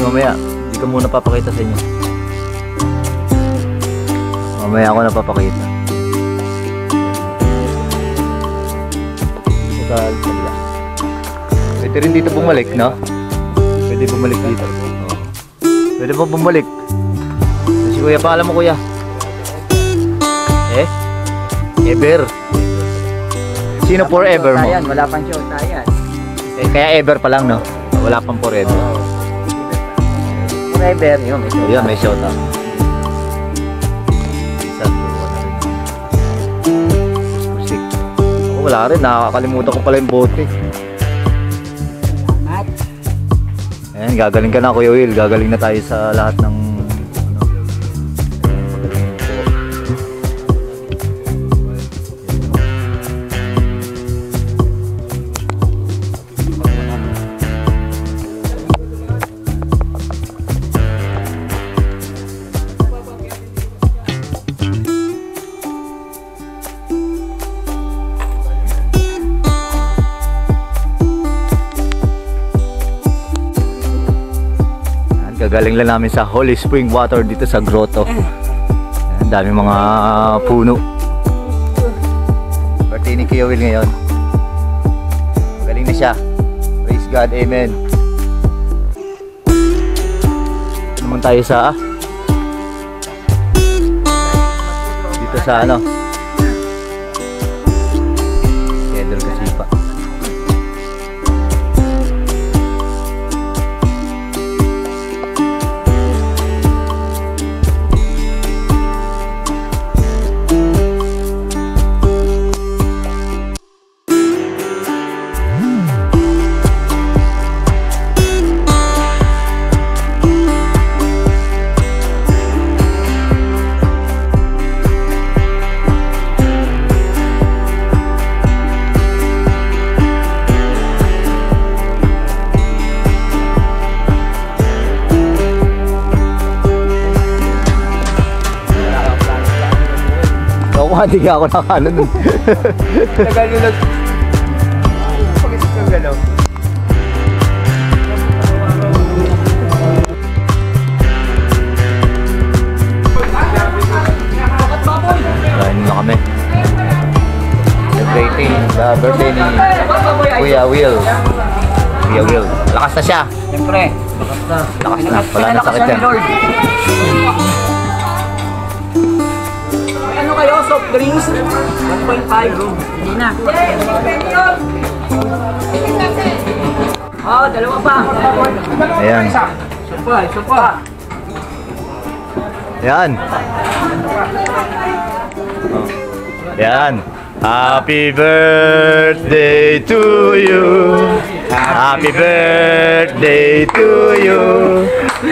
Mamaya, hindi ko muna papakita sa inyo. Mamaya ako napapakita. Pwede rin dito bumalik, no? Pwede bumalik dito. Pwede po bumalik. Si kuya, paalam mo kuya. Ever. Sino forever mo? Tayan, wala pang show, tayan. Kaya ever pa lang, no? Wala pang forever. Forever, yun, may show. Ayan, may shota. Wala rin, nakakalimutan ko pala yung bote. Ayan, gagaling ka na Kuya Will. Gagaling na tayo sa lahat ng gagaling lang namin sa Holy Spring Water dito sa grotto. Ang dami mga puno. Birthday ni Kuya Will ngayon. Magaling na siya. Praise God, amen. Ito naman tayo sa dito sa ano Pedro Casipa. Hindi ka ako nakano nun. Tagal nyo nag... Pag-isip ko gano'n. Kain na kami. Celebrating the birthday ni Kuya Will. Kuya Will. Lakas na siya. Siyempre. Lakas na. Wala na sakit yan. Ano kayo? Soft drinks? 1.5. Hindi na. Oh, dalawa pa. Ayan. Isa pa. Ayan. Oh. Ayan. Happy birthday to you. Happy birthday to you.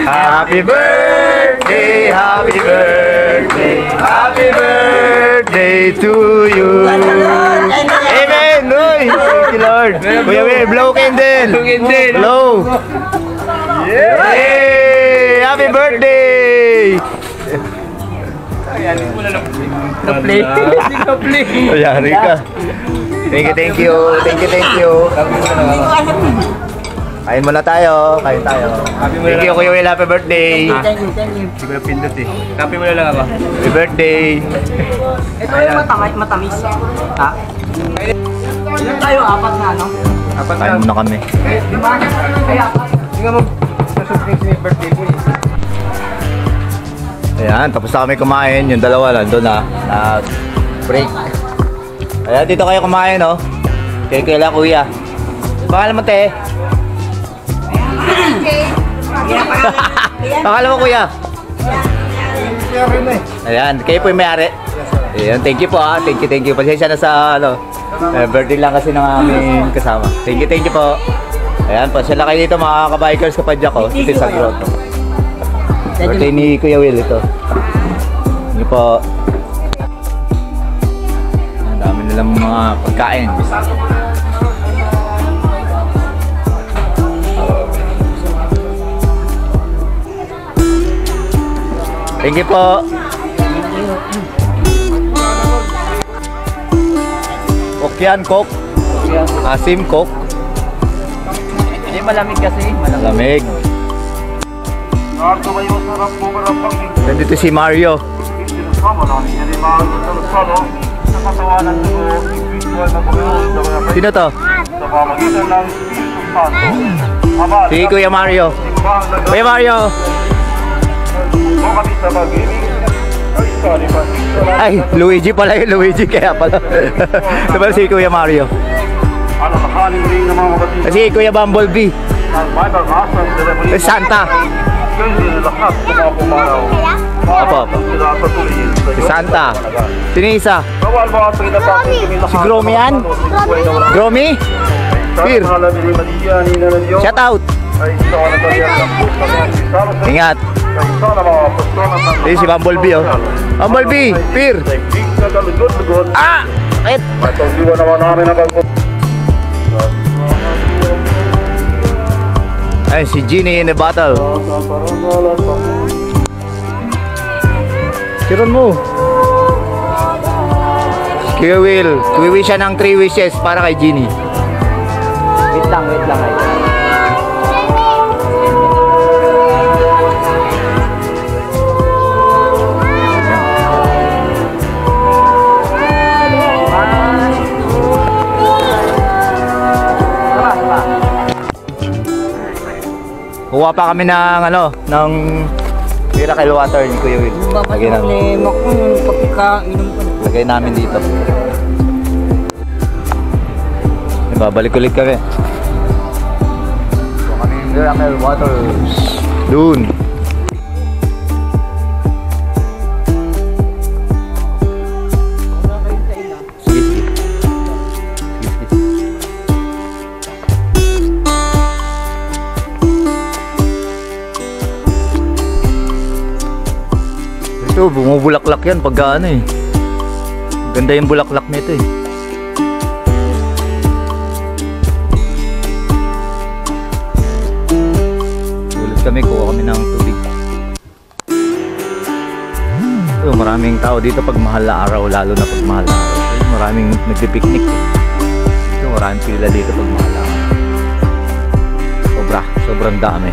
Happy birthday, happy birthday, happy birthday to you. Amen. Uy, thank you Lord. Kuya Will, blow candle. Blow. Yay! Happy birthday. Na-play. Na-play. Yari ka. Thank you. Kain muna tayo. Kain tayo. Thank you Kuya Will, happy birthday. Thank you. Hindi ko na pindot eh. Kape mo na lang ako. Happy birthday. Ito yung matamis. Ha? Ilan tayo? Apat na, no? Kain muna kami. Diba? Kaya apat. Hindi nga mag-surprise ni birthday ko eh. Ayan, tapos na kami kumain. Yung dalawa nandun na break. Ayan, dito kayo kumain, no? Kaya kuya. Pangalan mo, te? Pangalan mo, kuya? Ayan, kayo po yung may-ari. Ayan, thank you po ha. Thank you. Pasensya na sa birthday lang kasi ng aming kasama. Thank you po. Ayan, pasensya kayo dito mga kabikers kapadya ko. Dito sa grotto. Birthday ni Kuya Will ito. Hindi po. kanilang mga pagkain. Thank you po. Okyan Coke. Asim Coke. Hindi malamig kasi. Lamig. Nandito si Mario. Sino to? Si Kuya Mario. Kuya Mario. Ay, Luigi pala yun. Luigi kaya pala. Ito pala si Kuya Mario. Kasi Kuya Bumblebee. Santa. Apa? Si Santa. Sino isa? Si Gromy yan? Gromy? Pir. Shout out. Ingat. Ini si Bumblebee oh. Bumblebee, Pir. Ah! Wait. Ay, si Genie in the battle. Kiron mo. Kuya Will. Kuwi siya ng 3 wishes para kay Genie. Wait lang ay. Kuha pa kami ng ng miracle water ni Kuya Will. Lagay namin. Problema ko yung pagkainom ko. Lagay namin dito. Babalik ulit kami. Kuha kami ng miracle water. Doon. Ito, bumubulaklak yan pag ano eh. Ganda yung bulaklak nito eh. Ulit kami, kuha kami ng tubig. Ito, maraming tao dito pag mahal na araw, lalo na pag mahal na araw. Ito, maraming nagpipiknik. Ito, maraming pila dito pag mahal na araw. Sobrang dami.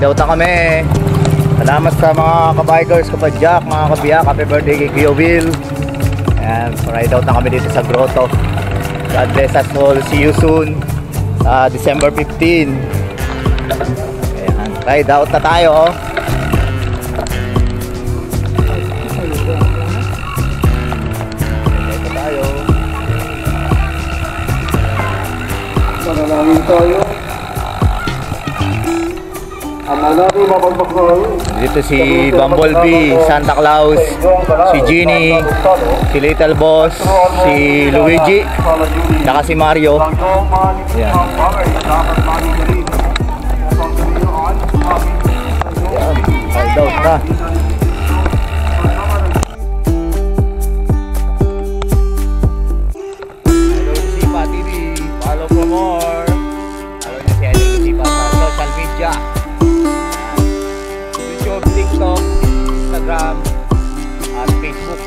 Shoutout na kami. Salamat sa mga kabikers, kapadyak, mga kabiyak. Happy birthday kay Kuya Will. Ayan, ride out na kami dito sa grotto. God bless us all. See you soon. December 15. Ayan, ride out na tayo. Ride out tayo. Manalangin tayo. Dito si Bumblebee, Santa Claus, si Genie, si Little Boss, si Luigi, saka si Mario. Ayan. Ride out na. Idol Kusipa TV, follow for more. Follow nyo si Idol Kusipa sa social media. TikTok, Instagram, at Facebook.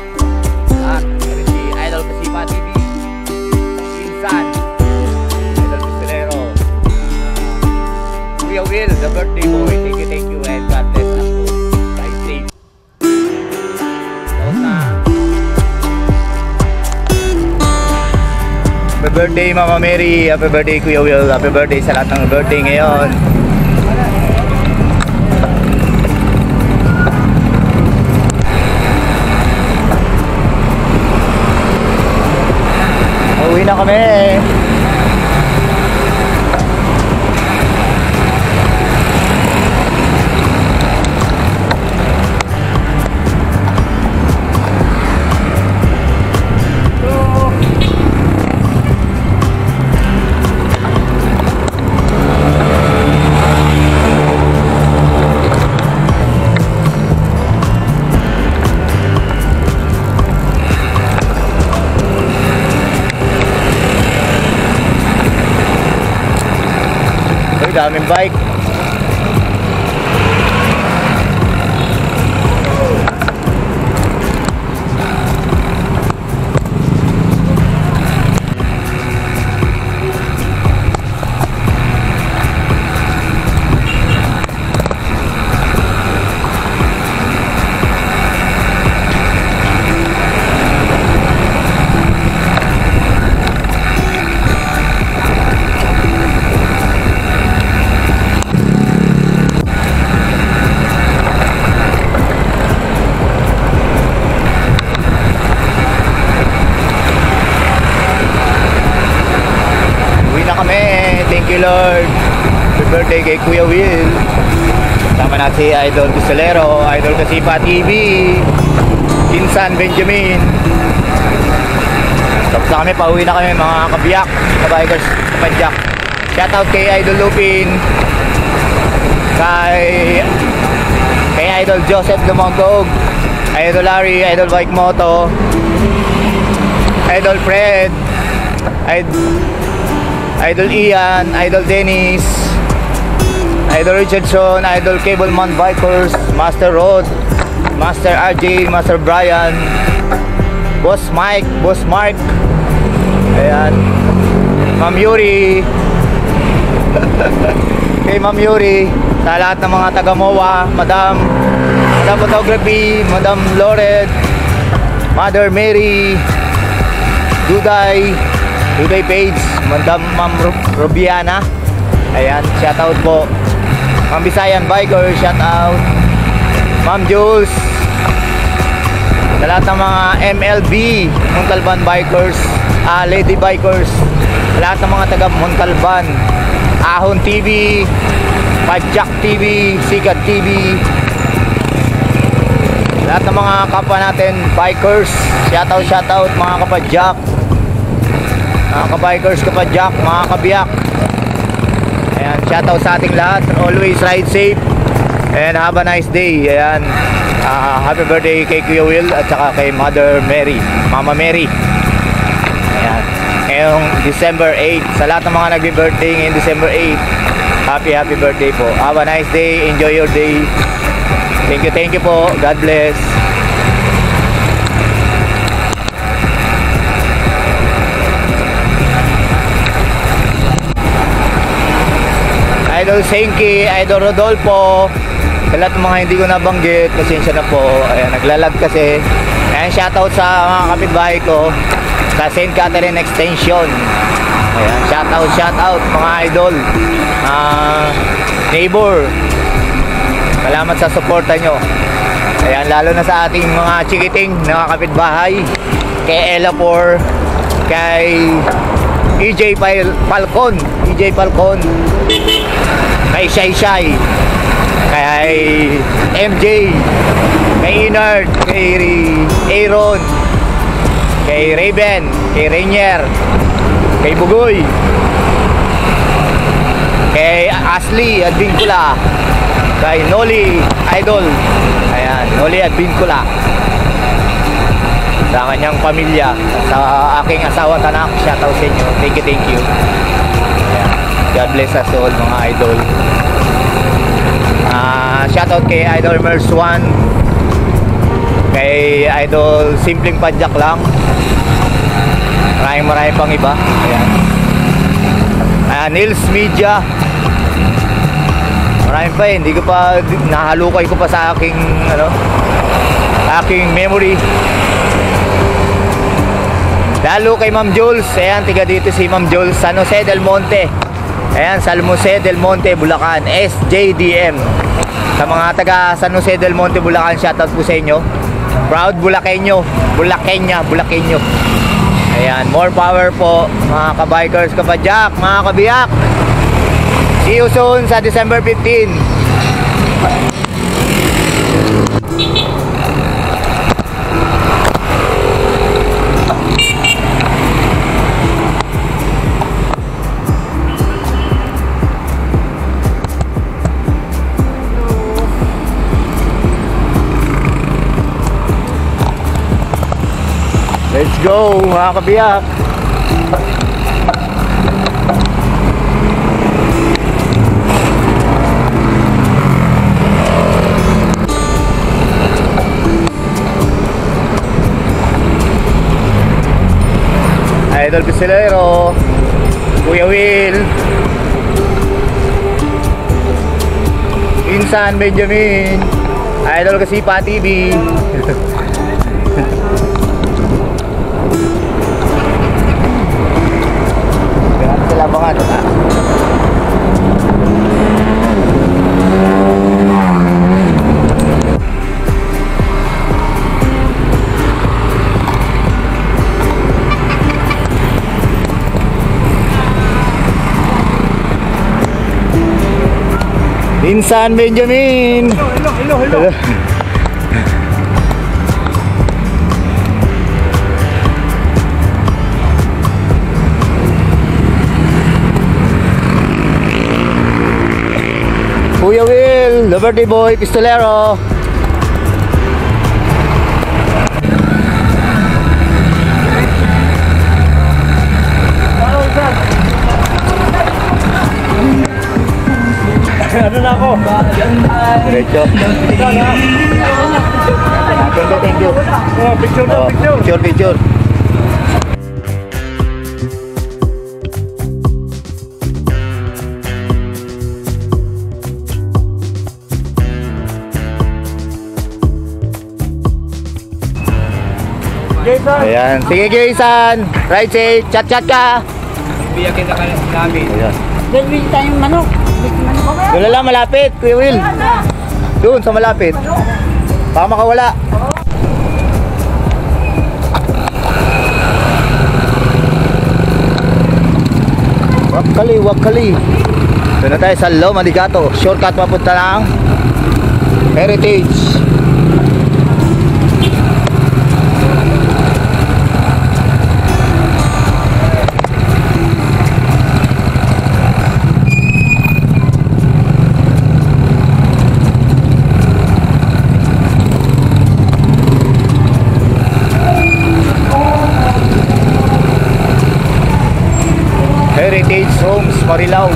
At meron si Idol Kusipa TV, Insan, Idol Pistolero, Kuya Will, the birthday boy. Thank you, and God bless us all. Stay safe. Tapos na. Happy birthday Mama Mary, happy birthday Kuya Will, happy birthday sa lahat ng birthday ngayon. kami. Daming bike. Lord, happy birthday kay Kuya Will. Sama natin si Idol Pistolero, Idol Kasipa TV, Insan Benjamin. Tapos na kami, pauwi na kami mga kabiyak, kabikers, kapadyak. Shoutout kay Idol Lupin, kay Idol Joseph Dumongdog, Idol Larry, Idol Bike Moto, Idol Fred, Idol Ian, Idol Dennis, Idol Richardson, Idol Cableman Bikers, Master Rod, Master RJ, Master Brian, Boss Mike, Boss Mark, ayan, Ma'am Yuri, kay Ma'am Yuri, sa lahat ng mga taga MOA, Madam Photography, Madam Lored, Mother Mary, Duday Page, Ma'am Rubiana, ayan, shoutout po. Ma'am Bisayan Biker, shoutout. Ma'am Jules, sa lahat ng mga MLB, Montalban Bikers, Lady Bikers, sa lahat ng mga taga Montalban, Ahon TV, Padjak TV, Sikat TV, lahat ng mga kapwa natin bikers, shoutout mga kapadjak, mga kabikers, kapadjak, mga kabiyak. Ayan, shoutout sa ating lahat. Always ride safe and have a nice day. Ayan, happy birthday kay Kuya Will at saka kay Mother Mary, Mama Mary. Ayan, ngayong December 8, sa lahat ng mga nagbi-birthday ngayong December 8, happy birthday po. Have a nice day, enjoy your day. Thank you po, God bless. Idol Senki, Idol Rodolfo, sa lahat ng mga hindi ko nabanggit, pasensya na po. Ayan, naglalag kasi. Ayan, shoutout sa mga kapitbahay ko sa St. Catherine Extension. Ayan, shoutout mga idol, neighbor, salamat sa suporta nyo. Ayan, lalo na sa ating mga chikiting na kapitbahay, kay Elapor, kay EJ Falcon, kay Shai, kay MJ, kay Inard, kay Aaron, kay Raven, kay Rainier, kay Bugoy, kay Ashley at Vincula, kay Noli Idol, ayan, Noli at Vincula, sa kanyang pamilya, sa aking asawa at anak, shoutout sa inyo. Thank you. Ayan. God bless us all mga idol. Shoutout kay Idol Mers 1, kay Idol Simpleng Padjak lang, maraming pang iba. Ayan. Nils Media, maraming pa, hindi ko pa nahalukay ko pa sa aking aking memory. Lalo kay Ma'am Jules, ayan, tiga dito si Ma'am Jules, San Jose del Monte. Ayan, San Jose del Monte, Bulacan, SJDM. Sa mga taga San Jose del Monte, Bulacan, shoutout po sa inyo. Proud Bulakenyo, Bulakenyo. Ayan, more power po mga kabikers, kapadyak, mga kabiyak. See you soon sa December 15. Let's go mga kabiyak. Idol Pistolero, Kuya Will, Insan Benjamin, Idol Kasipa TV. Ganun sila mga Insan Benjamin. Hello. Kuya Will, the birthday boy, Pistolero. Ano na ako? Diretso. Thank you. Oh, picture na, picture. Picture. Jason! Ayan. Sige, Jason. Right safe. Chat-chat ka. Biyakin na kayo namin. Ayan. Gagawin tayong manok. Doon na lang malapit, Kuya Will. Doon sa malapit. Baka makawala. Wakali. Doon na tayo sa Loma de Gato. Shortcut papunta ng Heritage. Heritage Homes, Marilao.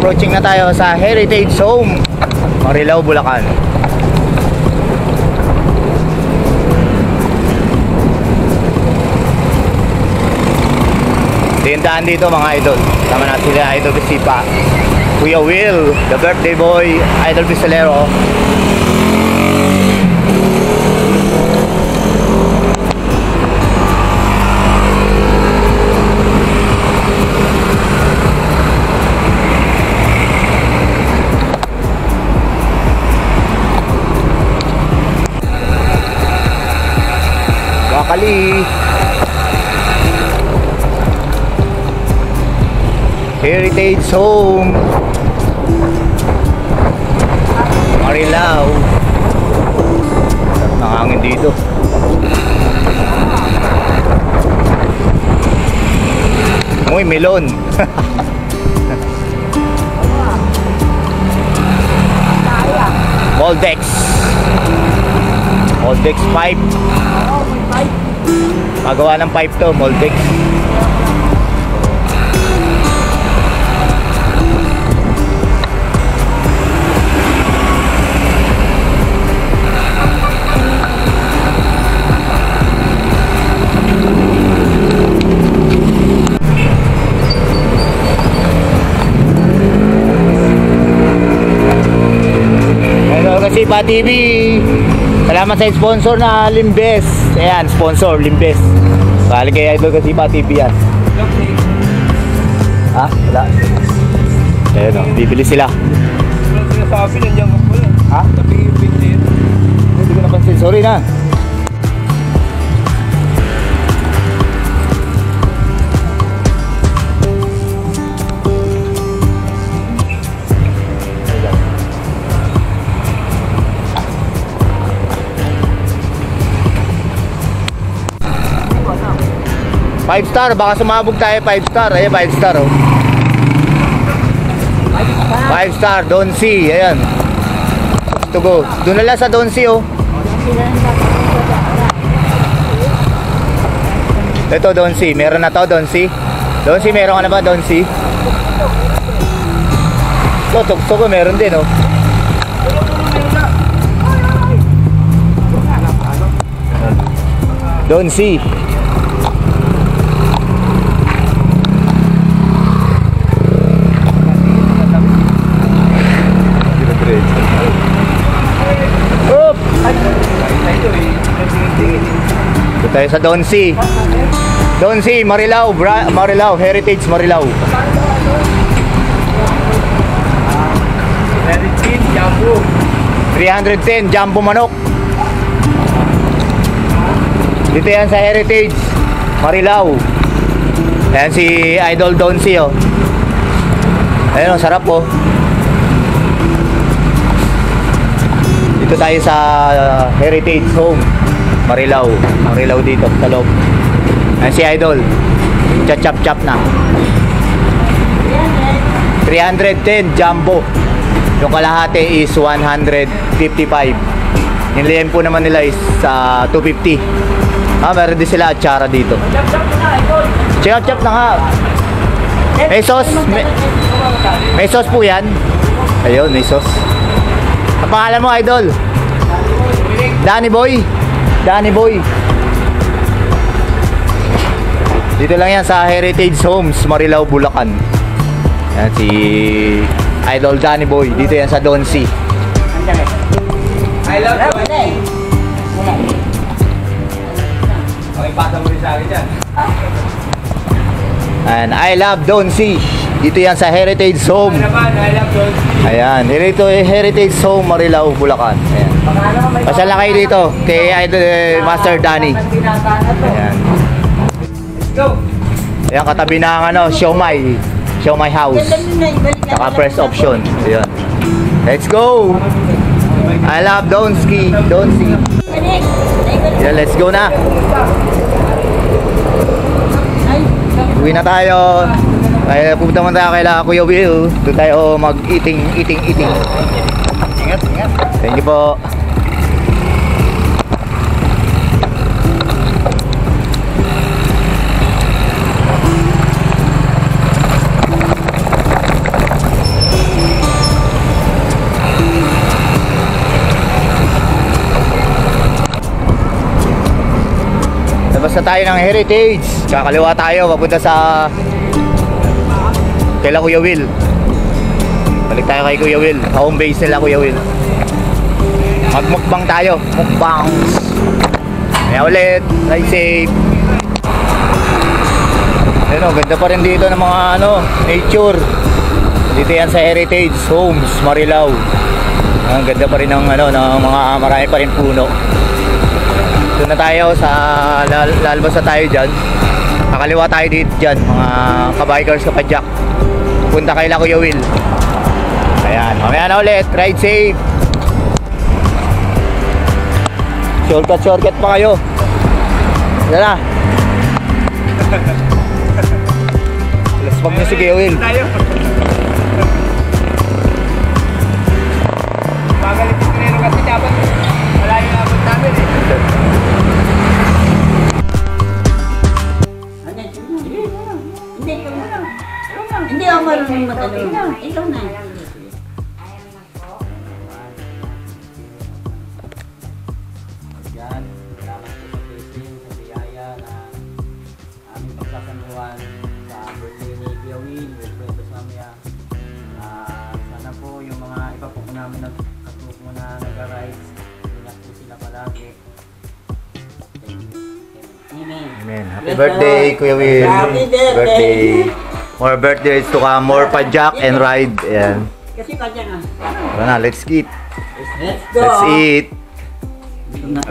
Approaching na tayo sa Heritage Home, Marilao, Bulacan. Tindahan dito mga idol. Tama na sila Idol Bisipa, Kuya Will, the birthday boy, Idol Pistolero. Wakali. Heritage Home, Marilao. Sarap ng hangin dito. melon. Moldex. Moldex pipe. Magawa ng pipe to, Moldex. Sipa TV. Salamat sa sponsor na Limbes. Ayan, sponsor Limbes. Bali kay Idol Sipa TV yan. Ha? Wala. Ayan o, bibili sila. Walang sinasabi, nandiyan ka pala. Ha? Sabi yung pintin. Hindi ko napansin. Sorry na. Five star, baka sumabog tayo 5 star. Ayan, 5 star oh. 5 star, Don C. Ayan. To go. Doon na lang sa Don C oh. Ito Don C, meron na to Don C. Don C, meron ka na ba Don C? Ito, tukso ko meron din oh. Don C. Oop! Ito tayo sa Don C. Don C, Marilao, Marilao, Heritage Marilao. 310 Jumbo manok. Dito yan sa Heritage Marilao. Ayan si Idol Don C oh. Ayan oh, sarap oh. Dito tayo sa Heritage Home Marilao. Marilao dito sa loob. Ayan si Idol. Chap na. 310 Jumbo. Yung kalahati is 155. Yung liempo naman nila is 250. Meron din sila atsara dito. Chap na nga. May sauce. May sauce po yan. Ayun, may sauce. Ang pangalan mo, Idol? Danny Boy. Danny Boy. Dito lang yan sa Heritage Homes, Marilao, Bulacan. Yan si Idol Danny Boy. Dito yan sa Don C. I love you. Okay, pasa mo rin sa akin dyan. And I love Don C. Dito yan sa Heritage Home. Ano naman, I love you. Ayan, dito Heritage Home Marilao, Bulacan. Ayan. Pasal na kayo dito kay Idol Master Danny. Ayan. Let's go. Ayan, katabi ng Siomai. Siomai House. Saka press option. Ayan. Let's go. I love Donski. Donski. Ayan, let's go na. Uwi na tayo. Kaya pupunta man tayo kay Kuya Will. Doon tayo mag-eating. Ingat. Thank you po. Labas na tayo ng Heritage. Kakaliwa tayo papunta sa kaila Kuya Will. Balik tayo kay Kuya Will. Home base nila Kuya Will. Magmukbang tayo. Mukbang. Kaya ulit. Ride safe. Ayun o, ganda pa rin dito ng mga nature. Dito yan sa Heritage Homes Marilao. Ang ganda pa rin ng ng mga marami pa rin puno. Doon na tayo sa lalabas na tayo dyan. Kakaliwa tayo dito dyan, mga kabikers kapadyak. Punta kaila Kuya Will. Ayan, mamaya na ulit. Ride safe. Shortcut pa kayo. Yan na. Wag niyo si Kuya Will. Tayo. Magalit yung tinero kasi dapat wala yung abot namin eh. Hindi ako marunong matanong. Ikaw na. Yan, salamat po sa blessing, sa biyaya na aming pagkasanuhan sa birthday ni Kuya Will, birthday ko sa mamaya. Sana po yung mga iba po namin nagkatuko na nag-rides, ingat po sila palagi. Thank you. Amen. Amen. Happy birthday, Kuya Will. Happy birthday. More birthdays to come. More pa-jack and ride. Ayan. Kasi pa dyan ah. Tara na, let's eat. Let's go. Let's eat. Ito na.